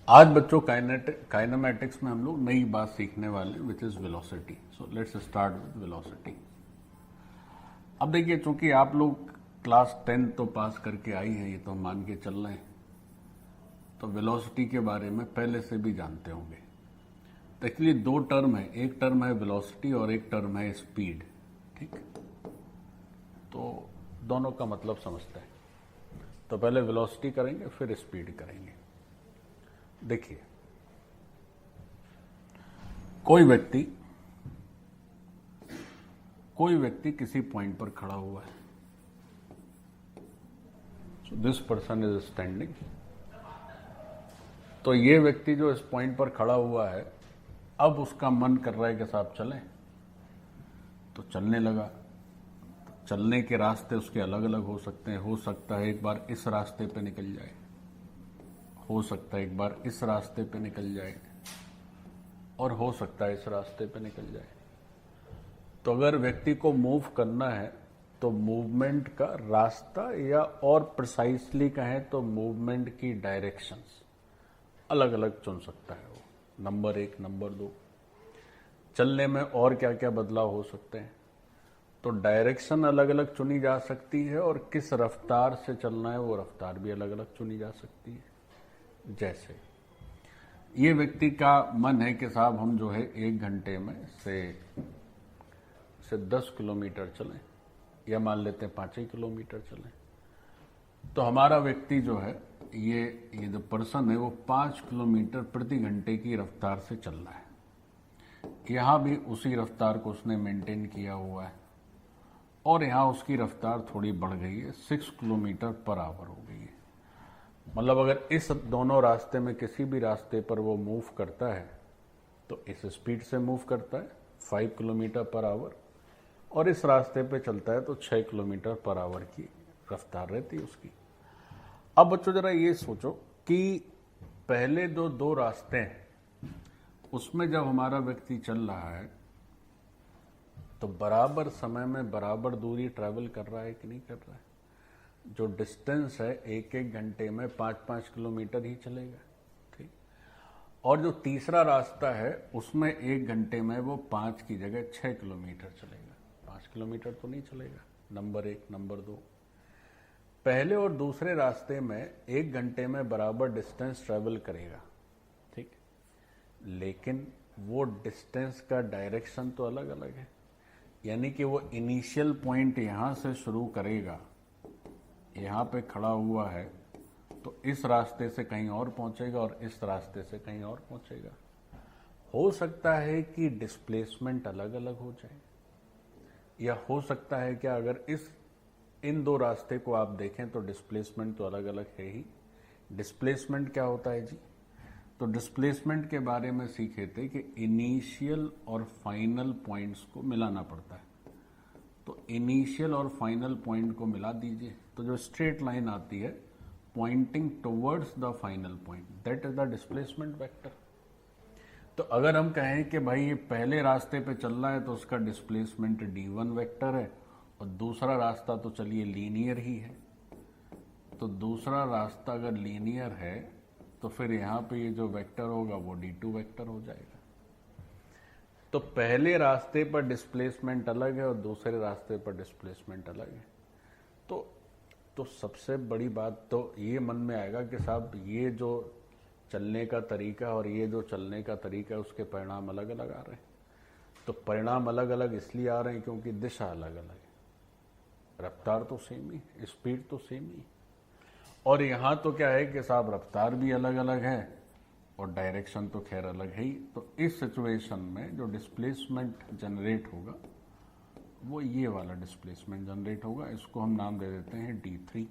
आज बच्चों काइनेमैटिक्स में हम लोग नई बात सीखने वाले हैं which is velocity. So let's start with velocity. अब देखिए, चूंकि आप लोग क्लास 10 तो पास करके आई हैं, ये तो मान के चल रहे हैं, तो वेलोसिटी के बारे में पहले से भी जानते होंगे। तो एक्चुअली दो टर्म है, एक टर्म है वेलोसिटी और एक टर्म है स्पीड। ठीक, तो दोनों का मतलब समझते हैं। तो पहले वेलोसिटी करेंगे, फिर स्पीड करेंगे। देखिए, कोई व्यक्ति किसी पॉइंट पर खड़ा हुआ है। So this person is standing. तो ये व्यक्ति जो इस पॉइंट पर खड़ा हुआ है, अब उसका मन कर रहा है कि साहब चलें, तो चलने लगा। तो चलने के रास्ते उसके अलग अलग हो सकते हैं। हो सकता है एक बार इस रास्ते पे निकल जाए, हो सकता है एक बार इस रास्ते पे निकल जाए, और हो सकता है इस रास्ते पे निकल जाए। तो अगर व्यक्ति को मूव करना है तो मूवमेंट का रास्ता, या और प्रिसाइसली कहें तो मूवमेंट की डायरेक्शंस अलग अलग चुन सकता है वो। नंबर 1। नंबर 2, चलने में और क्या क्या बदलाव हो सकते हैं। तो डायरेक्शन अलग अलग चुनी जा सकती है, और किस रफ्तार से चलना है वो रफ्तार भी अलग अलग चुनी जा सकती है। जैसे ये व्यक्ति का मन है कि साहब हम जो है 1 घंटे में से 10 किलोमीटर चलें, या मान लेते हैं 5 किलोमीटर चलें। तो हमारा व्यक्ति जो है, ये जो पर्सन है, वो 5 किलोमीटर प्रति घंटे की रफ्तार से चल रहा है। यहां भी उसी रफ्तार को उसने मेंटेन किया हुआ है, और यहां उसकी रफ्तार थोड़ी बढ़ गई है, 6 किलोमीटर पर आवर हो गई है। मतलब अगर इस दोनों रास्ते में किसी भी रास्ते पर वो मूव करता है तो इस स्पीड से मूव करता है 5 किलोमीटर पर आवर, और इस रास्ते पे चलता है तो 6 किलोमीटर पर आवर की रफ्तार रहती है उसकी। अब बच्चों जरा ये सोचो कि पहले जो 2 रास्ते हैं उसमें जब हमारा व्यक्ति चल रहा है तो बराबर समय में बराबर दूरी ट्रैवल कर रहा है कि नहीं कर रहा है। जो डिस्टेंस है 1-1 घंटे में 5-5 किलोमीटर ही चलेगा। ठीक, और जो तीसरा रास्ता है उसमें 1 घंटे में वो 5 की जगह 6 किलोमीटर चलेगा। 5 किलोमीटर तो नहीं चलेगा। नंबर 1। नंबर 2, पहले और दूसरे रास्ते में 1 घंटे में बराबर डिस्टेंस ट्रैवल करेगा। ठीक, लेकिन वो डिस्टेंस का डायरेक्शन तो अलग अलग है। यानी कि वो इनिशियल पॉइंट यहां से शुरू करेगा, यहां पे खड़ा हुआ है, तो इस रास्ते से कहीं और पहुंचेगा और इस रास्ते से कहीं और पहुंचेगा। हो सकता है कि डिस्प्लेसमेंट अलग अलग हो जाए, या हो सकता है कि अगर इन 2 रास्ते को आप देखें तो डिस्प्लेसमेंट तो अलग अलग है ही। डिस्प्लेसमेंट क्या होता है जी? तो डिस्प्लेसमेंट के बारे में सीखे थे कि इनिशियल और फाइनल पॉइंट्स को मिलाना पड़ता है। तो इनिशियल और फाइनल पॉइंट को मिला दीजिए, तो जो स्ट्रेट लाइन आती है pointing towards the final point, that is the displacement vector. तो अगर हम कहें कि भाई ये पहले रास्ते पे चल रहा है तो उसका डिस्प्लेसमेंट d1 वेक्टर है, और दूसरा रास्ता तो चलिए लीनियर ही है। तो दूसरा रास्ता अगर लीनियर है तो फिर यहां पे ये जो वेक्टर होगा वो d2 वेक्टर हो जाएगा। तो पहले रास्ते पर डिस्प्लेसमेंट अलग है और दूसरे रास्ते पर डिस्प्लेसमेंट अलग है। तो सबसे बड़ी बात तो ये मन में आएगा कि साहब ये जो चलने का तरीका और ये जो चलने का तरीका है उसके परिणाम अलग अलग आ रहे हैं। तो परिणाम अलग अलग इसलिए आ रहे हैं क्योंकि दिशा अलग अलग है। रफ्तार तो सेम ही, स्पीड तो सेम ही, और यहां तो क्या है कि साहब रफ्तार भी अलग अलग है और डायरेक्शन तो खैर अलग है ही। तो इस सिचुएशन में जो डिस्प्लेसमेंट जनरेट होगा वो ये वाला डिस्प्लेसमेंट जनरेट होगा। इसको हम नाम दे देते हैं d3।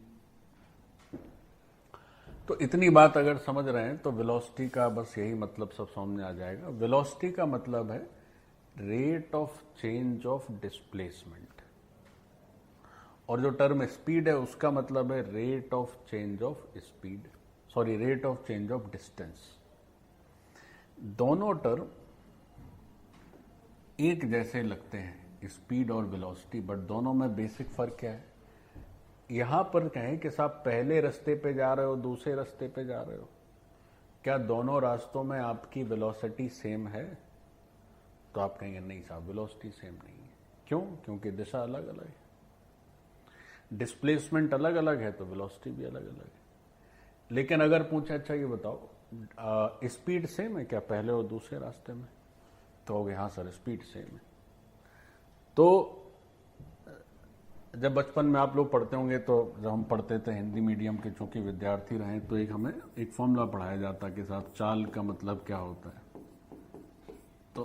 तो इतनी बात अगर समझ रहे हैं तो वेलोसिटी का बस यही मतलब सब समझ में आ जाएगा। वेलोसिटी का मतलब है rate of change of displacement, और जो टर्म स्पीड है उसका मतलब है rate of change of speed, sorry rate of change of distance. दोनों टर्म एक जैसे लगते हैं, स्पीड और वेलोसिटी, बट दोनों में बेसिक फर्क क्या है? यहां पर कहें कि साहब पहले रास्ते पे जा रहे हो, दूसरे रास्ते पे जा रहे हो, क्या दोनों रास्तों में आपकी वेलोसिटी सेम है? तो आप कहेंगे नहीं साहब, वेलोसिटी सेम नहीं है। क्यों? क्योंकि दिशा अलग अलग है, डिस्प्लेसमेंट अलग अलग है, तो वेलोसिटी भी अलग अलग है। लेकिन अगर पूछे अच्छा ये बताओ स्पीड सेम है क्या पहले और दूसरे रास्ते में? तो हो गया हाँ सर स्पीड सेम है। तो जब बचपन में आप लोग पढ़ते होंगे, तो जब हम पढ़ते थे हिंदी मीडियम के चूंकि विद्यार्थी रहे, तो हमें एक फॉर्मूला पढ़ाया जाता के साथ चाल का मतलब क्या होता है। तो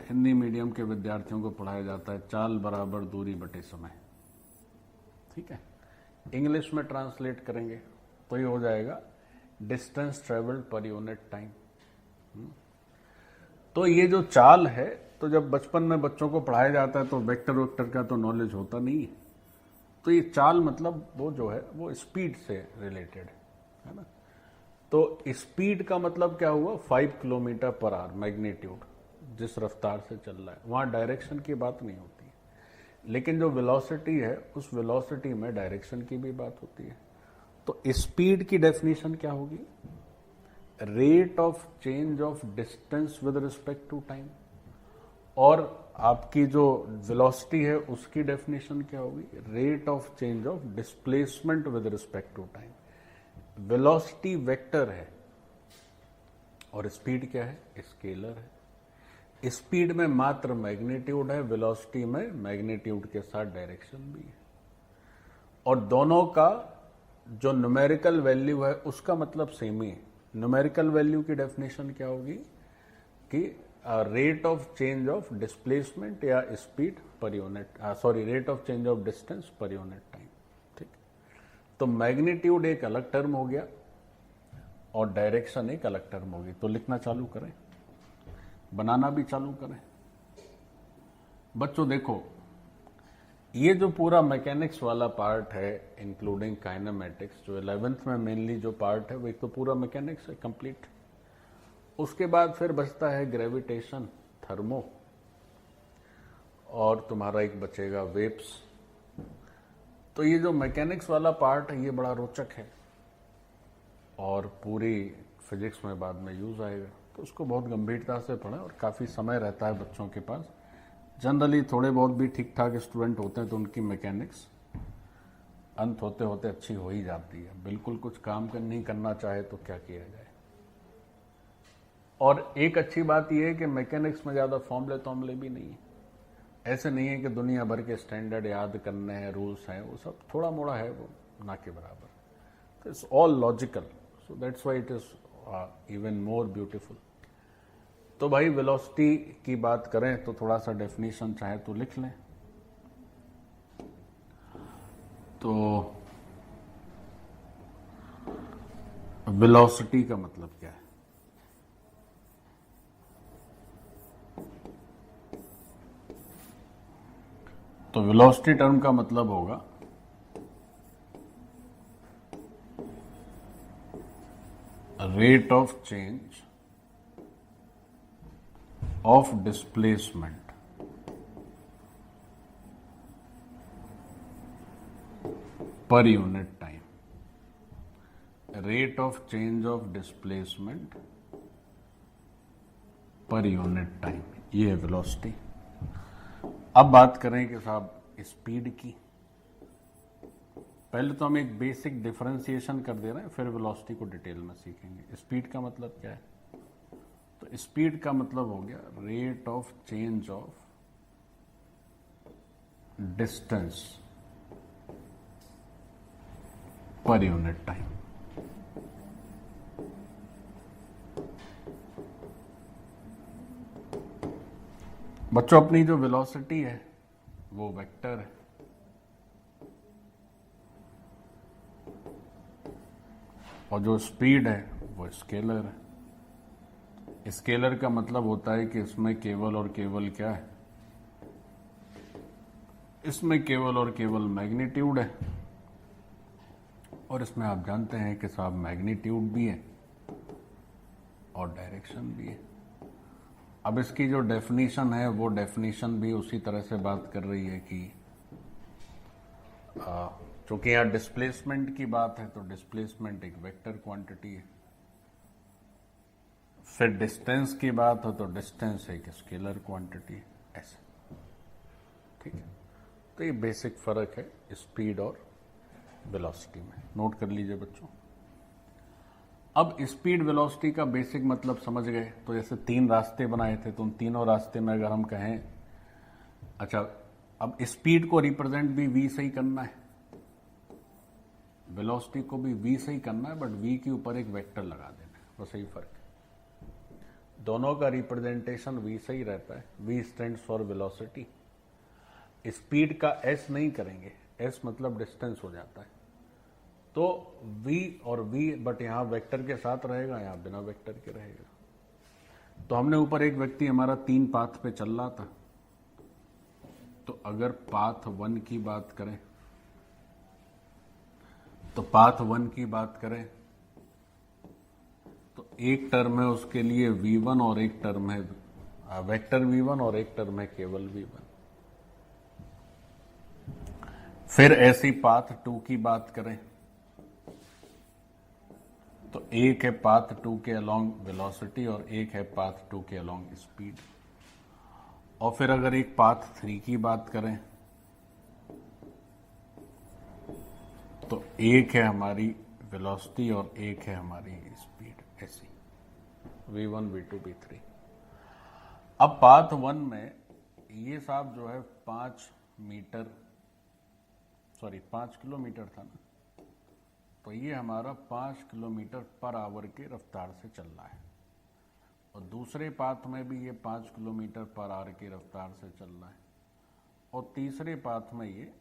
हिंदी मीडियम के विद्यार्थियों को पढ़ाया जाता है चाल बराबर दूरी बटे समय। ठीक है, इंग्लिश में ट्रांसलेट करेंगे तो ये हो जाएगा डिस्टेंस ट्रेवल्ड पर यूनिट टाइम। तो ये जो चाल है, तो जब बचपन में बच्चों को पढ़ाया जाता है तो वेक्टर वेक्टर का तो नॉलेज होता नहीं है, तो ये चाल मतलब वो जो है वो स्पीड से रिलेटेड है ना। तो स्पीड का मतलब क्या हुआ? 5 किलोमीटर पर आवर मैग्नीट्यूड, जिस रफ्तार से चल रहा है। वहां डायरेक्शन की बात नहीं होती है, लेकिन जो वेलोसिटी है उस वेलोसिटी में डायरेक्शन की भी बात होती है। तो स्पीड की डेफिनेशन क्या होगी? Rate of change of distance with respect to time. और आपकी जो वेलोसिटी है उसकी डेफिनेशन क्या होगी? Rate of change of displacement with respect to time. Velocity vector है और स्पीड क्या है? स्केलर है। स्पीड में मात्र मैग्नीट्यूड है, वेलोसिटी में मैग्नीट्यूड के साथ डायरेक्शन भी है। और दोनों का जो न्यूमेरिकल वैल्यू है उसका मतलब सेम ही है। न्यूमेरिकल वैल्यू की डेफिनेशन क्या होगी कि rate of change of displacement या speed per unit, rate of change of distance per unit time. ठीक, तो मैग्नीट्यूड एक अलग टर्म हो गया और डायरेक्शन एक अलग टर्म होगी। तो लिखना चालू करें, बनाना भी चालू करें। बच्चों देखो, ये जो पूरा मैकेनिक्स वाला पार्ट है इंक्लूडिंग काइनेमेटिक्स, जो 11th में मेनली जो पार्ट है वो एक तो पूरा मैकेनिक्स है कंप्लीट। उसके बाद फिर बचता है ग्रेविटेशन, थर्मो, और तुम्हारा एक बचेगा वेव्स। तो ये जो मैकेनिक्स वाला पार्ट है ये बड़ा रोचक है और पूरी फिजिक्स में बाद में यूज आएगा, तो उसको बहुत गंभीरता से पढ़ें। और काफ़ी समय रहता है बच्चों के पास, जनरली थोड़े बहुत भी ठीक ठाक स्टूडेंट होते हैं तो उनकी मैकेनिक्स अंत होते होते अच्छी हो ही जाती है। बिल्कुल कुछ काम नहीं करना चाहे तो क्या किया जाए। और एक अच्छी बात यह है कि मैकेनिक्स में ज़्यादा फॉर्मूले तोमले भी नहीं है। ऐसे नहीं है कि दुनिया भर के स्टैंडर्ड याद करने हैं, रूल्स हैं, वो सब थोड़ा मोड़ा है, वो ना के बराबर। तो it's all logical, so that's why it is even more beautiful. तो भाई वेलोसिटी की बात करें तो थोड़ा सा डेफिनेशन चाहे तो लिख लें। तो वेलोसिटी का मतलब क्या है? तो वेलोसिटी टर्म का मतलब होगा rate of change of displacement पर unit time. Rate of change of displacement पर यूनिट टाइम, ये है वेलोसिटी। अब बात करें कि साहब स्पीड की। पहले तो हम एक बेसिक डिफरेंशिएशन कर दे रहे हैं, फिर वेलोसिटी को डिटेल में सीखेंगे। स्पीड का मतलब क्या है? तो स्पीड का मतलब हो गया rate of change of distance per unit time. बच्चों अपनी जो वेलोसिटी है वो वेक्टर है, और जो स्पीड है वो स्केलर है। स्केलर का मतलब होता है कि इसमें केवल और केवल क्या है? इसमें केवल और केवल मैग्नीट्यूड है, और इसमें आप जानते हैं कि साहब मैग्नीट्यूड भी है और डायरेक्शन भी है। अब इसकी जो डेफिनेशन है वो डेफिनेशन भी उसी तरह से बात कर रही है कि क्योंकि यहां डिस्प्लेसमेंट की बात है तो डिस्प्लेसमेंट एक वेक्टर क्वांटिटी है। फिर डिस्टेंस की बात हो तो डिस्टेंस एक स्केलर क्वांटिटी है, ऐसे। ठीक है, तो ये बेसिक फर्क है स्पीड और वेलोसिटी में, नोट कर लीजिए बच्चों। अब स्पीड वेलोसिटी का बेसिक मतलब समझ गए। तो जैसे 3 रास्ते बनाए थे तो उन तीनों रास्ते में अगर हम कहें, अच्छा अब स्पीड को रिप्रेजेंट भी v से ही करना है, वेलोसिटी को भी v से ही करना है, बट v के ऊपर एक वेक्टर लगा देना है, बस यही फर्क है। दोनों का रिप्रेजेंटेशन v से ही रहता है। v stands for velocity. Speed का s नहीं करेंगे, s मतलब डिस्टेंस हो जाता है। तो v और v बट यहां वेक्टर के साथ रहेगा, यहां बिना वेक्टर के रहेगा। तो हमने ऊपर एक व्यक्ति हमारा 3 पाथ पे चल रहा था, तो अगर पाथ 1 की बात करें तो पाथ 1 की बात करें तो एक टर्म है उसके लिए v1 और एक टर्म है वेक्टर v1 और एक टर्म है केवल v1। फिर ऐसी पाथ 2 की बात करें तो एक है पाथ 2 के अलोंग वेलोसिटी और एक है पाथ 2 के अलोंग स्पीड। और फिर अगर एक पाथ 3 की बात करें तो एक है हमारी वेलोसिटी और एक है हमारी स्पीड, ऐसी v1 v2 v3। अब पाथ 1 में ये साहब जो है 5 किलोमीटर था ना, तो ये हमारा 5 किलोमीटर पर आवर के रफ्तार से चल रहा है। और दूसरे पाथ में भी ये 5 किलोमीटर पर आवर की रफ्तार से चल रहा है। और तीसरे पाथ में ये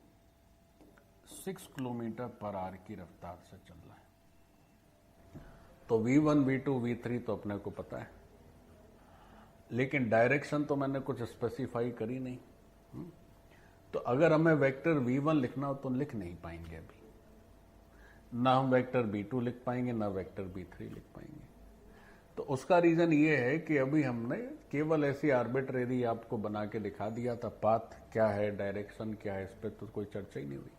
6 किलोमीटर पर आवर की रफ्तार से चल रहा है। तो v1 v2 v3 तो अपने को पता है, लेकिन डायरेक्शन तो मैंने कुछ स्पेसिफाई करी नहीं। तो अगर हमें वेक्टर v1 लिखना हो तो लिख नहीं पाएंगे अभी, ना हम वेक्टर v2 लिख पाएंगे ना वेक्टर v3 लिख पाएंगे। तो उसका रीजन ये है कि अभी हमने केवल ऐसी आर्बिट्रेरी आपको बना के दिखा दिया था, पाथ क्या है, डायरेक्शन क्या है, इस पर तो कोई चर्चा ही नहीं हुई।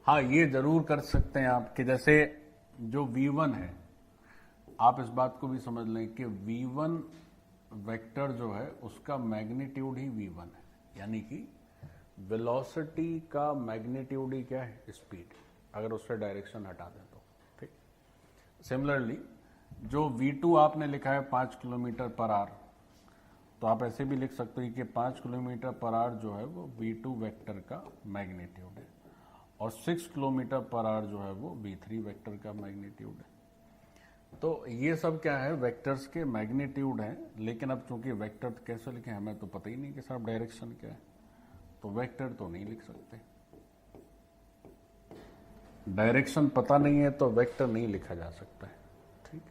हाँ, ये जरूर कर सकते हैं आप कि जैसे जो v1 है, आप इस बात को भी समझ लें कि v1 वेक्टर जो है उसका मैग्नीट्यूड ही v1 है, यानी कि वेलोसिटी का मैग्नीट्यूड ही क्या है, स्पीड, अगर उससे डायरेक्शन हटा दें तो। ठीक, सिमिलरली जो v2 आपने लिखा है 5 किलोमीटर पर आवर, तो आप ऐसे भी लिख सकते हो कि 5 किलोमीटर पर आवर जो है वो v2 वेक्टर का मैग्नीट्यूड है, और 6 किलोमीटर पर आवर जो है वो v3 वेक्टर का मैग्नीट्यूड है। तो ये सब क्या है, वेक्टर्स के मैग्नीट्यूड हैं। लेकिन अब चूंकि वेक्टर कैसे लिखें हमें तो पता ही नहीं कि साहब डायरेक्शन क्या है, तो वेक्टर तो नहीं लिख सकते। डायरेक्शन पता नहीं है तो वेक्टर नहीं लिखा जा सकता है। ठीक,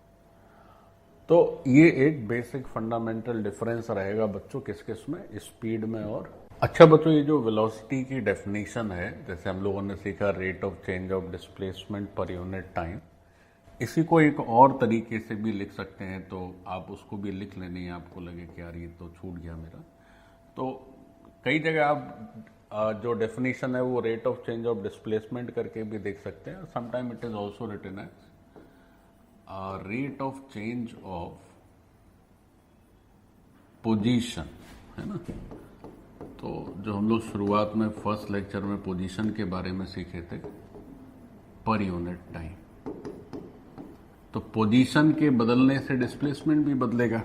तो ये एक बेसिक फंडामेंटल डिफरेंस रहेगा बच्चों, किस किस में, स्पीड में। और अच्छा बच्चों, ये जो वेलोसिटी की डेफिनेशन है, जैसे हम लोगों ने सीखा rate of change of displacement पर यूनिट टाइम, इसी को एक और तरीके से भी लिख सकते हैं। तो आप उसको भी लिख लेने, आपको लगे कि यार ये तो छूट गया मेरा, तो कई जगह आप जो डेफिनेशन है वो rate of change of displacement करके भी देख सकते हैं। Sometime it is also written as rate of change of position, है ना। तो जो हम लोग शुरुआत में फर्स्ट लेक्चर में पोजीशन के बारे में सीखे थे, पर यूनिट टाइम, तो पोजीशन के बदलने से डिस्प्लेसमेंट भी बदलेगा।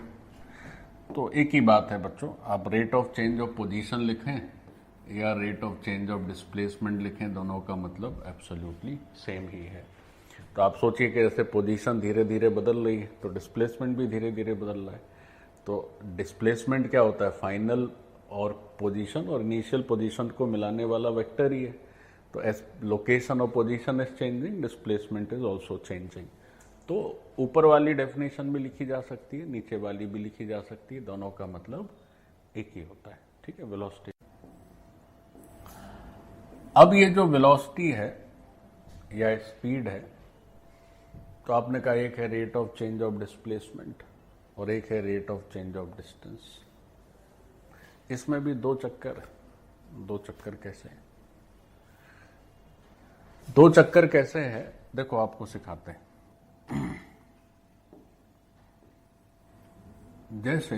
तो एक ही बात है बच्चों, आप rate of change of position लिखें या rate of change of displacement लिखें, दोनों का मतलब एब्सोल्युटली सेम ही है। तो आप सोचिए कि जैसे पोजीशन धीरे धीरे बदल रही है तो डिस्प्लेसमेंट भी धीरे धीरे बदल रहा है। तो डिस्प्लेसमेंट क्या होता है, फाइनल और पोजीशन और इनिशियल पोजीशन को मिलाने वाला वेक्टर ही है। तो as location of position is changing, displacement is also changing. तो ऊपर वाली डेफिनेशन भी लिखी जा सकती है, नीचे वाली भी लिखी जा सकती है, दोनों का मतलब एक ही होता है। ठीक है, वेलोसिटी। अब ये जो वेलोसिटी है या स्पीड है, तो आपने कहा एक है rate of change of displacement और एक है rate of change of distance. इसमें भी 2 चक्कर है। 2 चक्कर कैसे? दो चक्कर कैसे है देखो आपको सिखाते हैं। जैसे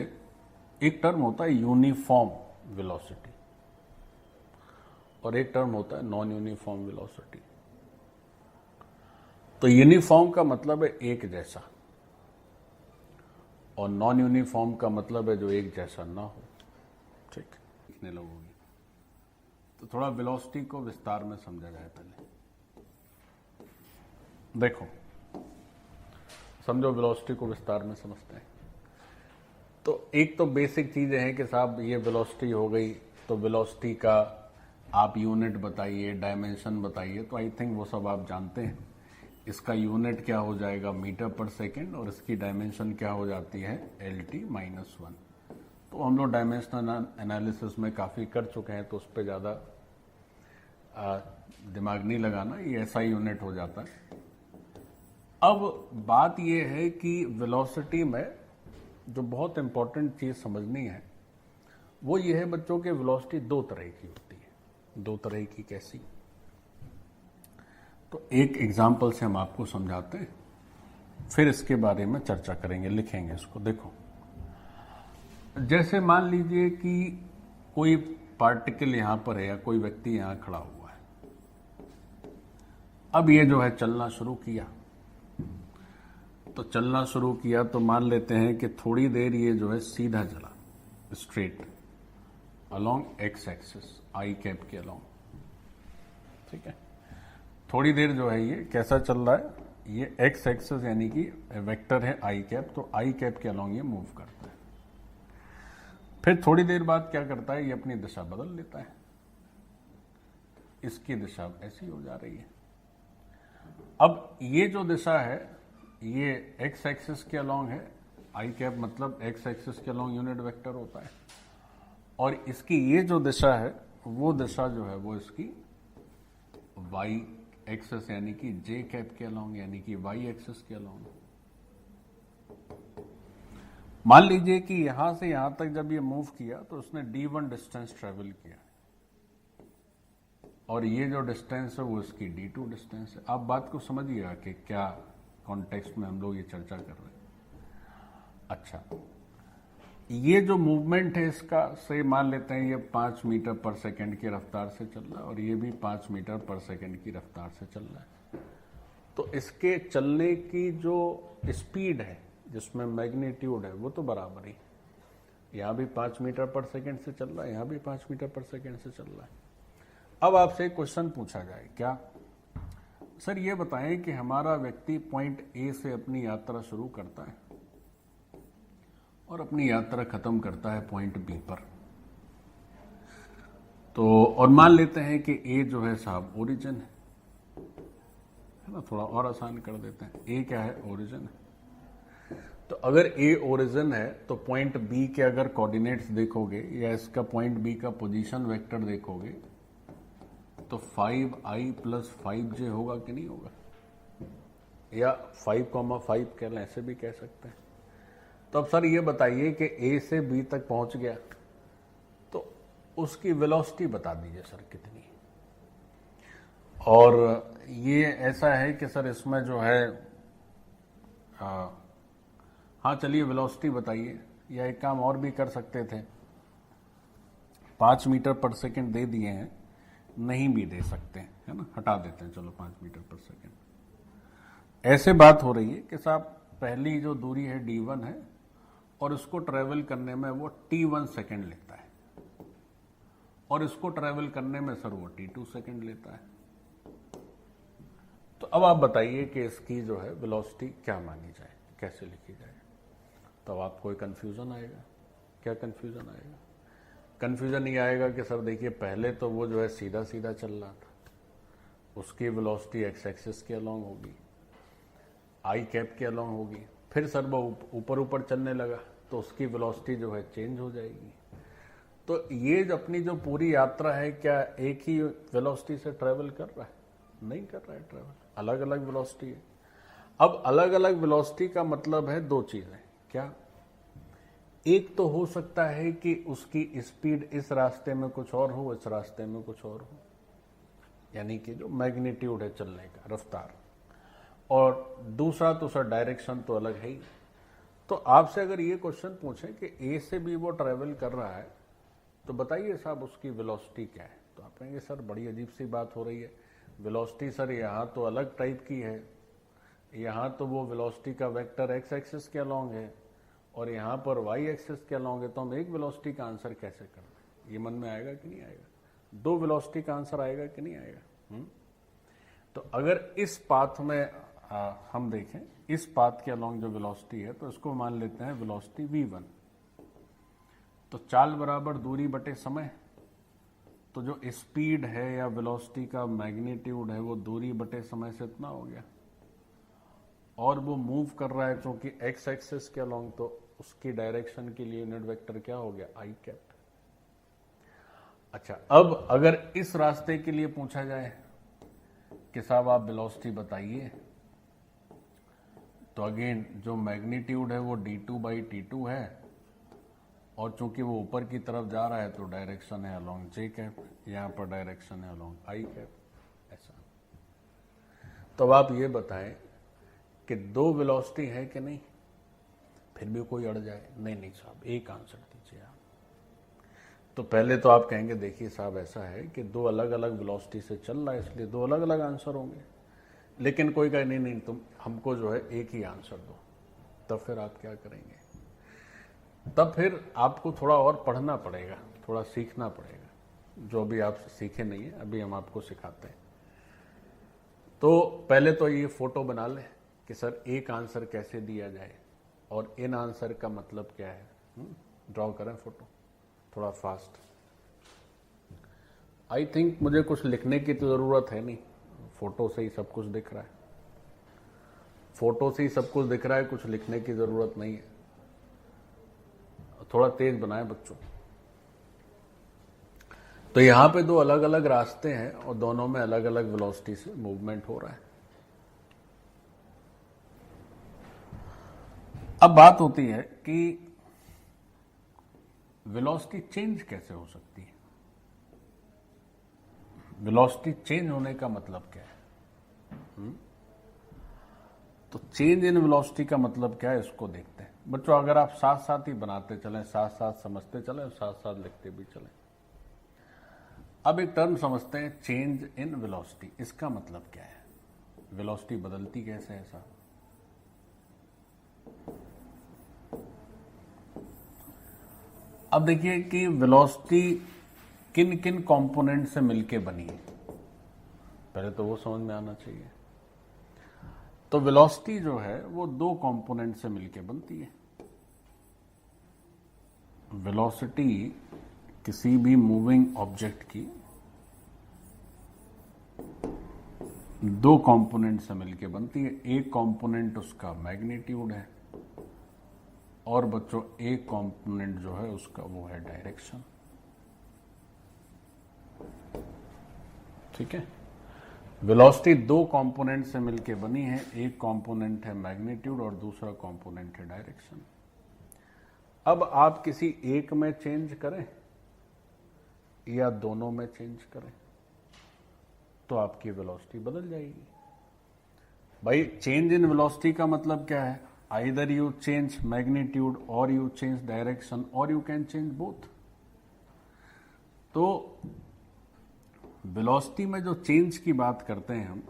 एक टर्म होता है यूनिफॉर्म वेलोसिटी और एक टर्म होता है नॉन यूनिफॉर्म वेलोसिटी। तो यूनिफॉर्म का मतलब है एक जैसा और नॉन यूनिफॉर्म का मतलब है जो एक जैसा ना हो। ठीक, लिखने लगोगी तो थोड़ा वेलोसिटी को विस्तार में समझा जाए। पहले देखो, समझो वेलोसिटी को विस्तार में समझते हैं। तो एक तो बेसिक चीजें हैं कि साहब ये वेलोसिटी हो गई, तो वेलोसिटी का आप यूनिट बताइए, डायमेंशन बताइए। तो आई थिंक वो सब आप जानते हैं। इसका यूनिट क्या हो जाएगा, मीटर पर सेकेंड, और इसकी डायमेंशन क्या हो जाती है, LT-1। तो हम लोग डायमेंशनल एनालिसिस में काफ़ी कर चुके हैं, तो उस पर ज़्यादा दिमाग नहीं लगाना, ये ऐसा यूनिट हो जाता है। अब बात यह है कि वेलोसिटी में जो बहुत इंपॉर्टेंट चीज़ समझनी है वो ये है बच्चों के, वेलोसिटी दो तरह की होती है। दो तरह की कैसी? तो एक एग्जाम्पल से हम आपको समझाते हैं, फिर इसके बारे में चर्चा करेंगे, लिखेंगे इसको। देखो, जैसे मान लीजिए कि कोई पार्टिकल यहां पर है या कोई व्यक्ति यहां खड़ा हुआ है। अब ये जो है चलना शुरू किया, तो चलना शुरू किया तो मान लेते हैं कि थोड़ी देर ये जो है सीधा चला, स्ट्रेट अलोंग एक्स एक्सिस, आई कैप के अलोंग। ठीक है, थोड़ी देर जो है ये कैसा चल रहा है, ये एक्स एक्सिस यानी कि वेक्टर है आई कैप, तो आई कैप के अलोंग ये मूव करता है। फिर थोड़ी देर बाद क्या करता है, ये अपनी दिशा बदल लेता है, इसकी दिशा ऐसी हो जा रही है। अब ये जो दिशा है ये एक्स एक्सिस के अलोंग है, आई कैप मतलब एक्स एक्सिस के अलोंग यूनिट वेक्टर होता है, और इसकी ये जो दिशा है वो दिशा जो है वो इसकी वाई एक्सिस यानी कि जे कैप के अलोंग, यानी कि वाई एक्सिस के अलोंग। मान लीजिए कि यहां से यहां तक जब ये मूव किया तो उसने d1 डिस्टेंस ट्रेवल किया, और ये जो डिस्टेंस है वो इसकी d2 डिस्टेंस है। आप बात को समझिएगा कि क्या कॉन्टेक्स्ट में हम लोग ये चर्चा कर रहे हैं। अच्छा, ये जो मूवमेंट है इसका, से मान लेते हैं ये 5 मीटर पर सेकंड की रफ्तार से चल रहा है और ये भी 5 मीटर पर सेकंड की रफ्तार से चल रहा है। तो इसके चलने की जो स्पीड है, जिसमें मैग्नीट्यूड है, वो तो बराबर ही, यहां भी 5 मीटर पर सेकंड से चल रहा है, यहां भी 5 मीटर पर सेकंड से चल रहा है। अब आपसे एक क्वेश्चन पूछा जाए, क्या सर ये बताएं कि हमारा व्यक्ति पॉइंट ए से अपनी यात्रा शुरू करता है और अपनी यात्रा खत्म करता है पॉइंट बी पर। तो और मान लेते हैं कि ए जो है साहब ओरिजिन है ना, थोड़ा और आसान कर देते हैं, ए क्या है, ओरिजिन है। तो अगर ए ओरिजिन है तो पॉइंट बी के अगर कोऑर्डिनेट्स देखोगे या इसका पॉइंट बी का पोजीशन वेक्टर देखोगे तो 5i + 5j होगा कि नहीं होगा, या 5,5 कह लें, ऐसे भी कह सकते हैं। तो अब सर ये बताइए कि ए से बी तक पहुंच गया तो उसकी वेलोसिटी बता दीजिए सर कितनी। और ये ऐसा है कि सर इसमें जो है हाँ चलिए वेलोसिटी बताइए, या एक काम और भी कर सकते थे, 5 मीटर पर सेकंड दे दिए हैं, नहीं भी दे सकते हैं, है ना, हटा देते हैं, चलो 5 मीटर पर सेकंड। ऐसे बात हो रही है कि साहब पहली जो दूरी है d1 है और इसको ट्रेवल करने में वो t1 सेकंड लेता है, और इसको ट्रेवल करने में सर वो t2 सेकंड लेता है। तो अब आप बताइए कि इसकी जो है वेलोसिटी क्या मानी जाए, कैसे लिखी जाए। तो अब आपको कंफ्यूजन आएगा। क्या कंफ्यूजन आएगा? कंफ्यूजन ये आएगा कि सर देखिए पहले तो वो जो है सीधा सीधा चल रहा था, उसकी वेलोसिटी एक्स एक्सिस के अलोंग होगी, आई कैप के अलोंग होगी। फिर सर वो ऊपर ऊपर चलने लगा तो उसकी वेलोसिटी जो है चेंज हो जाएगी। तो ये अपनी जो पूरी यात्रा है क्या एक ही वेलोसिटी से ट्रेवल कर रहा है? नहीं कर रहा है ट्रेवल, अलग अलग वेलोसिटी है। अब अलग अलग वेलोसिटी का मतलब है दो चीजें। क्या? एक तो हो सकता है कि उसकी स्पीड इस रास्ते में कुछ और हो, इस रास्ते में कुछ और हो, यानी कि जो मैग्नीट्यूड है चलने का, रफ्तार, और दूसरा तो सर डायरेक्शन तो अलग है ही। तो आपसे अगर ये क्वेश्चन पूछें कि ए से बी वो ट्रेवल कर रहा है तो बताइए साहब उसकी वेलोसिटी क्या है, तो आप कहेंगे सर बड़ी अजीब सी बात हो रही है, वेलोसिटी सर यहाँ तो अलग टाइप की है, यहाँ तो वो वेलोसिटी का वेक्टर एक्स एक्सिस के अलॉन्ग है और यहाँ पर वाई एक्सिस के अलॉन्ग है, तो हम एक वेलोसिटी का आंसर कैसे कर दें? ये मन में आएगा कि नहीं आएगा? दो वेलोसिटी का आंसर आएगा कि नहीं आएगा? तो अगर इस पाथ में हम देखें, इस पाथ के अलॉन्ग जो वेलोसिटी है तो इसको मान लेते हैं वेलोसिटी v1। तो चाल बराबर दूरी बटे समय, तो जो स्पीड है या वेलोसिटी का मैग्नीट्यूड है वो दूरी बटे समय से इतना हो गया, और वो मूव कर रहा है क्योंकि एक्स एक्सिस के अलॉन्ग, तो उसकी डायरेक्शन के लिए यूनिट वेक्टर क्या हो गया? आई कैप। अच्छा, अब अगर इस रास्ते के लिए पूछा जाए कि साहब आप वेलोसिटी बताइए, तो अगेन जो मैग्नीट्यूड है वो d2/t2 है, और चूंकि वो ऊपर की तरफ जा रहा है तो डायरेक्शन है अलोंग जे कैप, यहाँ पर डायरेक्शन है अलोंग आई कैप, ऐसा। तो अब आप ये बताएं कि दो वेलोसिटी है कि नहीं? फिर भी कोई अड़ जाए, नहीं साहब एक आंसर दीजिए आप। तो पहले तो आप कहेंगे देखिए साहब ऐसा है कि दो अलग अलग वेलोसिटी से चल रहा है इसलिए दो अलग अलग आंसर होंगे, लेकिन कोई कहे नहीं तुम हमको जो है एक ही आंसर दो। तब फिर आप क्या करेंगे? तब फिर आपको थोड़ा और पढ़ना पड़ेगा, थोड़ा सीखना पड़ेगा, जो अभी आप सीखे नहीं है, अभी हम आपको सिखाते हैं। तो पहले तो ये फोटो बना लें कि सर एक आंसर कैसे दिया जाए और इन आंसर का मतलब क्या है। ड्रॉ करें फोटो थोड़ा फास्ट। आई थिंक मुझे कुछ लिखने की तो जरूरत है नहीं, फोटो से ही सब कुछ दिख रहा है, फोटो से ही सब कुछ दिख रहा है, कुछ लिखने की जरूरत नहीं है। थोड़ा तेज बनाए बच्चों। तो यहां पे दो अलग अलग रास्ते हैं और दोनों में अलग अलग वेलोसिटी से मूवमेंट हो रहा है। अब बात होती है कि वेलोसिटी चेंज कैसे हो सकती है, वेलोसिटी चेंज होने का मतलब क्या है। तो चेंज इन वेलोसिटी का मतलब क्या है इसको देखते हैं बच्चों। अगर आप साथ साथ ही बनाते चलें, साथ साथ समझते चलें और साथ साथ लिखते भी चलें। अब एक टर्म समझते हैं, चेंज इन वेलोसिटी। इसका मतलब क्या है, वेलोसिटी बदलती कैसे है साहब? अब देखिए कि वेलोसिटी किन किन कंपोनेंट से मिलके बनी है, पहले तो वो समझ में आना चाहिए। तो वेलोसिटी जो है वो दो कंपोनेंट से मिलके बनती है। वेलोसिटी किसी भी मूविंग ऑब्जेक्ट की दो कंपोनेंट से मिलके बनती है। एक कंपोनेंट उसका मैग्नीट्यूड है और बच्चों एक कंपोनेंट जो है उसका वो है डायरेक्शन। ठीक है, वेलोसिटी दो कंपोनेंट से मिलके बनी है, एक कंपोनेंट है मैग्नीट्यूड और दूसरा कंपोनेंट है डायरेक्शन। अब आप किसी एक में चेंज करें या दोनों में चेंज करें तो आपकी वेलोसिटी बदल जाएगी। भाई चेंज इन वेलोसिटी का मतलब क्या है? आइदर यू चेंज मैग्नीट्यूड और यू चेंज डायरेक्शन और यू कैन चेंज बोथ। तो वेलोसिटी में जो चेंज की बात करते हैं हम,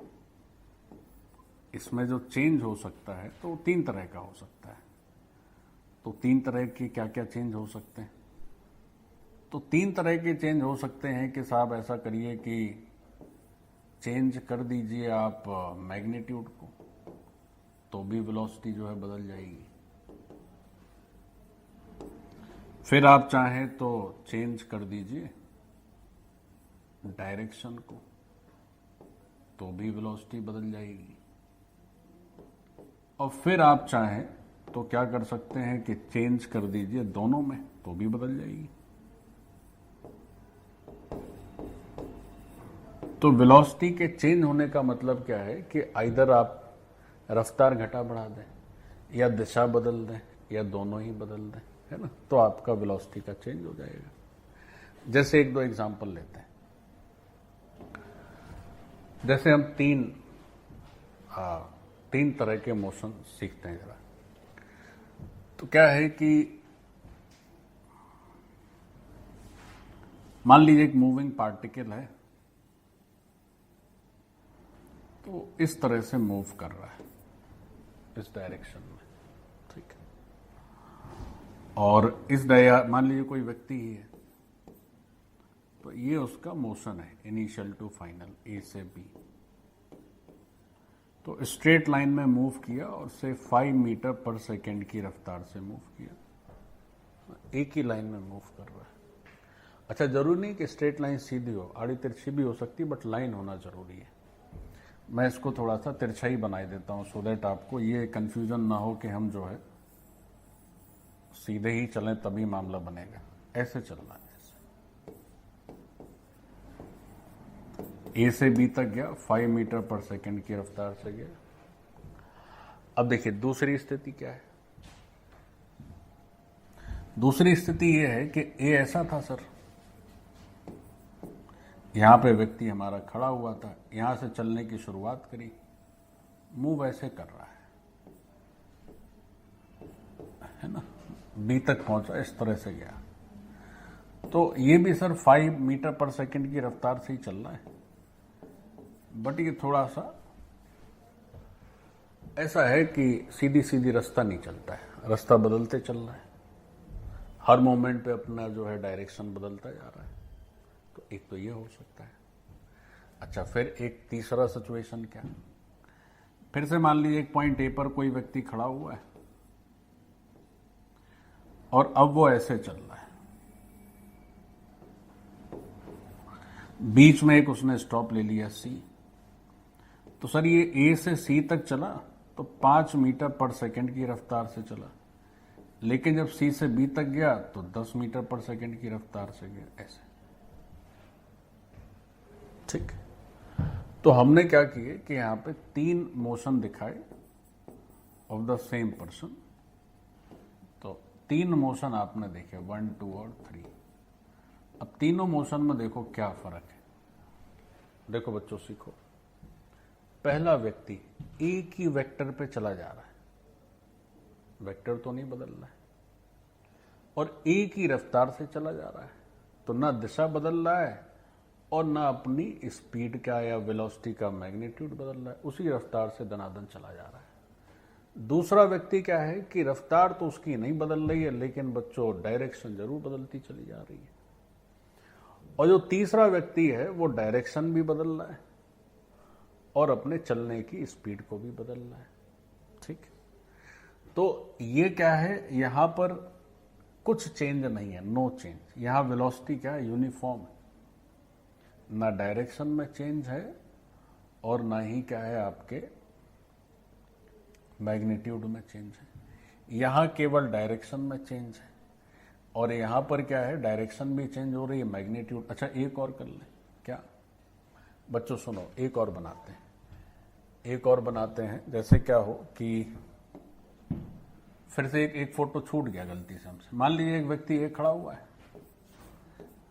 इसमें जो चेंज हो सकता है तो तीन तरह का हो सकता है। तो तीन तरह के क्या क्या चेंज हो सकते हैं? तो तीन तरह के चेंज हो सकते हैं कि साहब ऐसा करिए कि चेंज कर दीजिए आप मैग्नीट्यूड को, तो भी वेलोसिटी जो है बदल जाएगी। फिर आप चाहें तो चेंज कर दीजिए डायरेक्शन को, तो भी वेलोसिटी बदल जाएगी। और फिर आप चाहें तो क्या कर सकते हैं कि चेंज कर दीजिए दोनों में, तो भी बदल जाएगी। तो वेलोसिटी के चेंज होने का मतलब क्या है कि आइदर आप रफ्तार घटा बढ़ा दें या दिशा बदल दें या दोनों ही बदल दें, है ना, तो आपका वेलोसिटी का चेंज हो जाएगा। जैसे एक दो एग्जांपल लेते हैं। जैसे हम तीन तरह के मोशन सीखते हैं जरा। तो क्या है कि मान लीजिए एक मूविंग पार्टिकल है, तो इस तरह से मूव कर रहा है इस डायरेक्शन में, ठीक है। और मान लीजिए कोई व्यक्ति ही है, तो ये उसका मोशन है इनिशियल टू फाइनल, ए से बी। तो स्ट्रेट लाइन में मूव किया और से 5 मीटर पर सेकेंड की रफ्तार से मूव किया, एक ही लाइन में मूव कर रहा है। अच्छा, जरूरी नहीं कि स्ट्रेट लाइन सीधी हो, आड़ी तिरछी भी हो सकती है, बट लाइन होना जरूरी है। मैं इसको थोड़ा सा तिरछा ही बनाई देता हूं सो दैट आपको ये कंफ्यूजन ना हो कि हम जो है सीधे ही चलें तभी मामला बनेगा। ऐसे चलना है, ए से बी तक गया, 5 मीटर पर सेकेंड की रफ्तार से गया। अब देखिए दूसरी स्थिति क्या है। दूसरी स्थिति यह है कि ए ऐसा था सर, यहां पे व्यक्ति हमारा खड़ा हुआ था, यहां से चलने की शुरुआत करी, मूव ऐसे कर रहा है ना, बी तक पहुंचा, इस तरह से गया। तो ये भी सर 5 मीटर पर सेकेंड की रफ्तार से ही चल रहा है, बट ये थोड़ा सा ऐसा है कि सीधी सीधी रास्ता नहीं चलता है, रास्ता बदलते चल रहा है, हर मोमेंट पे अपना जो है डायरेक्शन बदलता जा रहा है। तो एक तो ये हो सकता है। अच्छा, फिर एक तीसरा सिचुएशन क्या, फिर से मान लीजिए एक पॉइंट ए पर कोई व्यक्ति खड़ा हुआ है और अब वो ऐसे चल रहा है, बीच में एक उसने स्टॉप ले लिया सी। तो सर ये ए से सी तक चला तो 5 मीटर पर सेकेंड की रफ्तार से चला, लेकिन जब सी से बी तक गया तो 10 मीटर पर सेकेंड की रफ्तार से गया, ऐसे, ठीक। तो हमने क्या किए कि यहां पे 3 मोशन दिखाए ऑफ द सेम पर्सन। तो 3 मोशन आपने देखे, 1, 2 और 3। अब तीनों मोशन में देखो क्या फर्क है। देखो बच्चों, सीखो। पहला व्यक्ति एक ही वेक्टर पे चला जा रहा है, वेक्टर तो नहीं बदल रहा है, और एक ही रफ्तार से चला जा रहा है, तो ना दिशा बदल रहा है और ना अपनी स्पीड का या वेलोसिटी का मैग्नीट्यूड बदल रहा है, उसी रफ्तार से दनादन चला जा रहा है। दूसरा व्यक्ति क्या है कि रफ्तार तो उसकी नहीं बदल रही है, लेकिन बच्चों डायरेक्शन जरूर बदलती चली जा रही है। और जो तीसरा व्यक्ति है वो डायरेक्शन भी बदल रहा है और अपने चलने की स्पीड को भी बदल रहा है, ठीक। तो ये क्या है, यहां पर कुछ चेंज नहीं है, नो चेंज। यहां वेलोसिटी क्या है, यूनिफॉर्म है, ना डायरेक्शन में चेंज है और ना ही क्या है आपके मैग्नीट्यूड में चेंज है। यहां केवल डायरेक्शन में चेंज है, और यहां पर क्या है, डायरेक्शन भी चेंज हो रही है, मैग्नीट्यूड। अच्छा, एक और कर लें क्या बच्चों, सुनो, एक और बनाते हैं। जैसे क्या हो कि फिर से एक फोटो छूट गया गलती से हमसे। मान लीजिए एक व्यक्ति ए खड़ा हुआ है,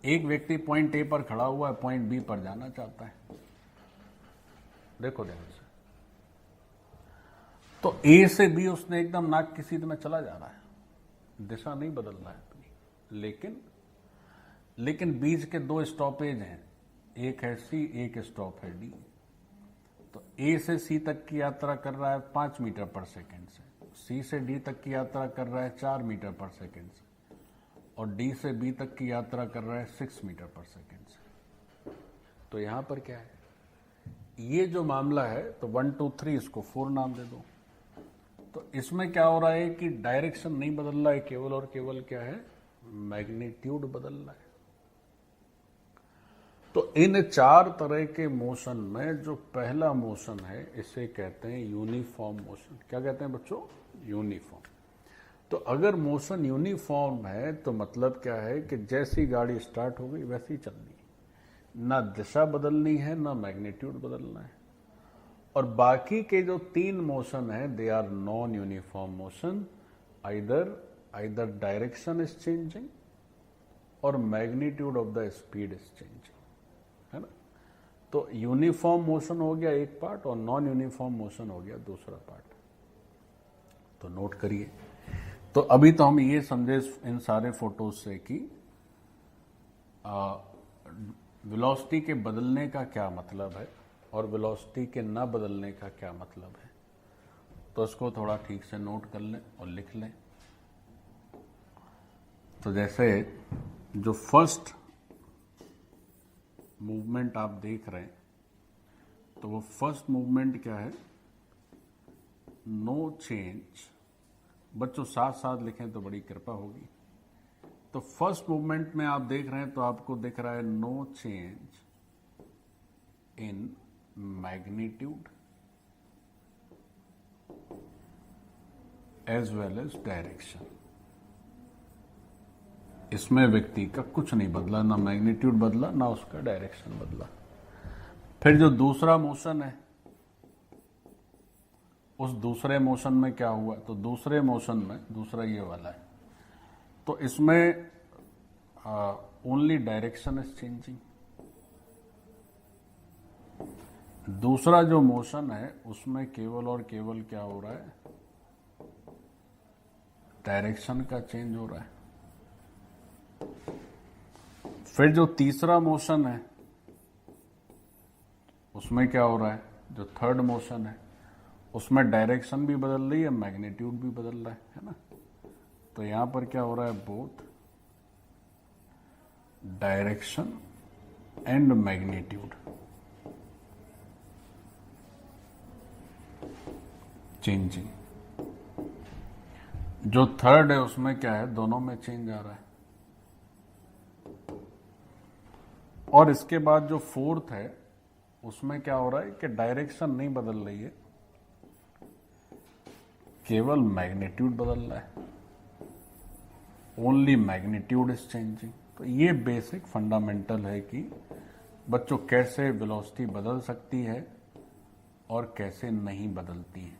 एक व्यक्ति पॉइंट ए पर खड़ा हुआ है, पॉइंट बी पर जाना चाहता है। देखो ध्यान से, तो ए से बी उसने एकदम नाक की सीध में चला जा रहा है, दिशा नहीं बदल रहा है अपनी, लेकिन बीच के 2 स्टॉपेज हैं, एक है सी, एक स्टॉप है डी। तो ए से सी तक की यात्रा कर रहा है 5 मीटर पर सेकेंड से, सी से डी तक की यात्रा कर रहा है 4 मीटर पर सेकेंड से, और डी से बी तक की यात्रा कर रहा है 6 मीटर पर सेकेंड से। तो यहां पर क्या है, ये जो मामला है, तो 1, 2, 3 इसको 4 नाम दे दो। तो इसमें क्या हो रहा है कि डायरेक्शन नहीं बदल रहा है, केवल और केवल क्या है, मैग्नीट्यूड बदल रहा है। तो इन 4 तरह के मोशन में जो पहला मोशन है, इसे कहते हैं यूनिफॉर्म मोशन। क्या कहते हैं बच्चों, यूनिफॉर्म। तो अगर मोशन यूनिफॉर्म है तो मतलब क्या है कि जैसी गाड़ी स्टार्ट हो गई वैसी चलनी है, ना दिशा बदलनी है ना मैग्नीट्यूड बदलना है। और बाकी के जो 3 मोशन है, they are non uniform motion. Either direction is changing और magnitude of the speed is changing, है ना। तो यूनिफॉर्म मोशन हो गया एक पार्ट और नॉन यूनिफॉर्म मोशन हो गया दूसरा पार्ट। तो नोट करिए। तो अभी तो हम ये समझे इन सारे फोटोज से कि वेलोसिटी के बदलने का क्या मतलब है और वेलोसिटी के ना बदलने का क्या मतलब है। तो इसको थोड़ा ठीक से नोट कर लें और लिख लें। तो जैसे जो फर्स्ट मूवमेंट आप देख रहे हैं, तो वो फर्स्ट मूवमेंट क्या है, नो चेंज। बच्चों साथ साथ लिखें तो बड़ी कृपा होगी। तो फर्स्ट मूवमेंट में आप देख रहे हैं तो आपको दिख रहा है no change in magnitude as well as direction. इसमें व्यक्ति का कुछ नहीं बदला, ना मैग्नीट्यूड बदला ना उसका डायरेक्शन बदला। फिर जो दूसरा मोशन है, उस दूसरे मोशन में क्या हुआ, तो दूसरे मोशन में दूसरा ये वाला है, तो इसमें ओनली डायरेक्शन इज चेंजिंग। दूसरा जो मोशन है उसमें केवल और केवल क्या हो रहा है, डायरेक्शन का चेंज हो रहा है। फिर जो तीसरा मोशन है उसमें क्या हो रहा है, जो थर्ड मोशन है उसमें डायरेक्शन भी बदल रही है, मैग्नीट्यूड भी बदल रहा है ना। तो यहां पर क्या हो रहा है, both direction and magnitude changing. जो थर्ड है उसमें क्या है, दोनों में चेंज आ रहा है। और इसके बाद जो फोर्थ है उसमें क्या हो रहा है कि डायरेक्शन नहीं बदल रही है, केवल मैग्नीट्यूड बदल रहा है। Only magnitude is changing. तो ये बेसिक फंडामेंटल है कि बच्चों कैसे वेलोसिटी बदल सकती है और कैसे नहीं बदलती है।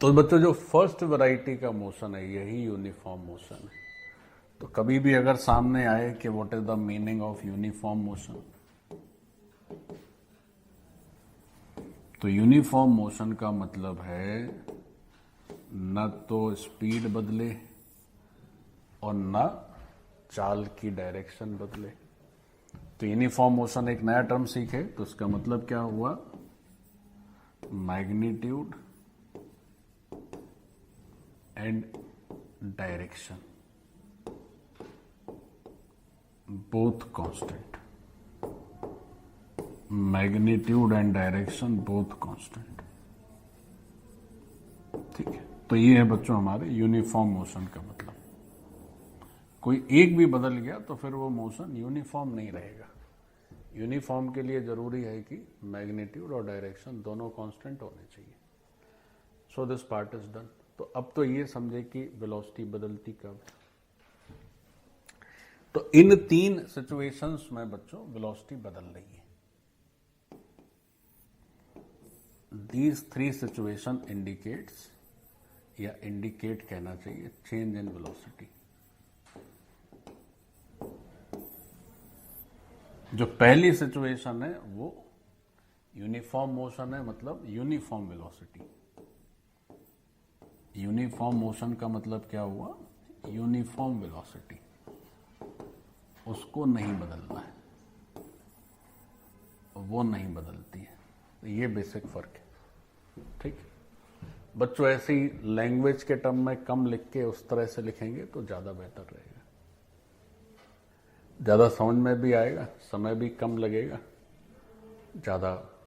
तो बच्चों जो फर्स्ट वैरायटी का मोशन है यही यूनिफॉर्म मोशन है। तो कभी भी अगर सामने आए कि what is the meaning of uniform motion, तो यूनिफॉर्म मोशन का मतलब है न तो स्पीड बदले और न चाल की डायरेक्शन बदले। तो यूनिफॉर्म मोशन एक नया टर्म सीखे, तो इसका मतलब क्या हुआ, magnitude and direction both constant. Magnitude and direction both constant. ठीक है, तो ये है बच्चों हमारे यूनिफॉर्म मोशन का मतलब। कोई एक भी बदल गया तो फिर वो मोशन यूनिफॉर्म नहीं रहेगा। यूनिफॉर्म के लिए जरूरी है कि मैग्नीट्यूड और डायरेक्शन दोनों कांस्टेंट होने चाहिए। So this part is done. तो अब तो ये समझे कि वेलोसिटी बदलती कब। तो इन तीन सिचुएशंस में बच्चों वेलोसिटी बदल रही है। दीज थ्री सिचुएशन इंडिकेट्स या इंडिकेट कहना चाहिए चेंज इन वेलोसिटी। जो पहली सिचुएशन है वो यूनिफॉर्म मोशन है, मतलब यूनिफॉर्म वेलोसिटी। यूनिफॉर्म मोशन का मतलब क्या हुआ, यूनिफॉर्म वेलोसिटी, उसको नहीं बदलना है, वो नहीं बदलती है। तो ये बेसिक फर्क है। ठीक, बच्चों ऐसी लैंग्वेज के टर्म में कम लिख के उस तरह से लिखेंगे तो ज्यादा बेहतर रहेगा, ज्यादा समझ में भी आएगा, समय भी कम लगेगा, ज्यादा